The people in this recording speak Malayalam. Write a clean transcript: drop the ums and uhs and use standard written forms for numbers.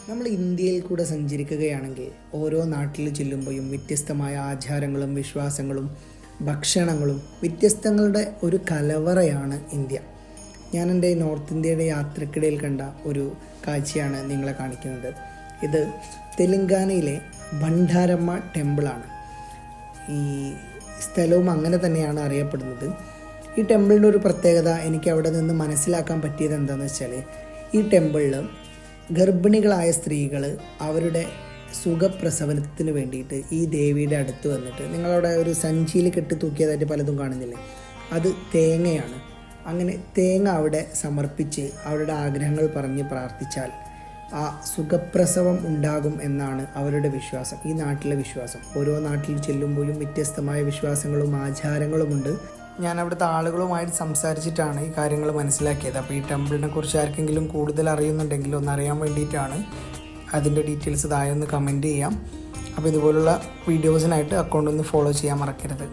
നമ്മൾ ഇന്ത്യയിൽ കൂടെ സഞ്ചരിക്കുകയാണെങ്കിൽ ഓരോ നാട്ടിൽ ചെല്ലുമ്പോഴും വ്യത്യസ്തമായ ആചാരങ്ങളും വിശ്വാസങ്ങളും ഭക്ഷണങ്ങളും വ്യത്യസ്തങ്ങളുടെ ഒരു കലവറയാണ് ഇന്ത്യ. ഞാൻ എൻ്റെ നോർത്ത് ഇന്ത്യയുടെ യാത്രക്കിടയിൽ കണ്ട ഒരു കാഴ്ചയാണ് നിങ്ങളെ കാണിക്കുന്നത്. ഇത് തെലങ്കാനയിലെ ഭണ്ഡാരമ്മ ടെമ്പിളാണ്. ഈ സ്ഥലവും അങ്ങനെ തന്നെയാണ് അറിയപ്പെടുന്നത്. ഈ ടെമ്പിളിൻ്റെ ഒരു പ്രത്യേകത എനിക്ക് അവിടെ നിന്ന് മനസ്സിലാക്കാൻ പറ്റിയത് എന്താണെന്ന് വെച്ചാൽ, ഈ ടെമ്പിളിൽ ഗർഭിണികളായ സ്ത്രീകൾ അവരുടെ സുഖപ്രസവത്തിന് വേണ്ടിയിട്ട് ഈ ദേവിയുടെ അടുത്ത് വന്നിട്ട്, നിങ്ങളവിടെ ഒരു സഞ്ചിയിൽ കെട്ടി തൂക്കിയതായിട്ട് പലതും കാണുന്നില്ലേ, അത് തേങ്ങയാണ്. അങ്ങനെ തേങ്ങ അവിടെ സമർപ്പിച്ച് അവരുടെ ആഗ്രഹങ്ങൾ പറഞ്ഞ് പ്രാർത്ഥിച്ചാൽ ആ സുഖപ്രസവം ഉണ്ടാകും എന്നാണ് അവരുടെ വിശ്വാസം, ഈ നാട്ടിലെ വിശ്വാസം. ഓരോ നാട്ടിൽ ചെല്ലുമ്പോഴും വ്യത്യസ്തമായ വിശ്വാസങ്ങളും ആചാരങ്ങളുമുണ്ട്. ഞാൻ അവിടുത്തെ ആളുകളുമായിട്ട് സംസാരിച്ചിട്ടാണ് ഈ കാര്യങ്ങൾ മനസ്സിലാക്കിയത്. അപ്പോൾ ഈ ടെമ്പിളിനെ കുറിച്ച് ആർക്കെങ്കിലും കൂടുതൽ അറിയുന്നുണ്ടെങ്കിൽ ഒന്നറിയാൻ വേണ്ടിയിട്ടാണ്. അതിൻ്റെ ഡീറ്റെയിൽസ് താഴെ ഒന്ന് കമൻറ്റ് ചെയ്യാം. അപ്പോൾ ഇതുപോലുള്ള വീഡിയോസിനായിട്ട് അക്കൗണ്ട് ഒന്ന് ഫോളോ ചെയ്യാൻ മറക്കരുത്.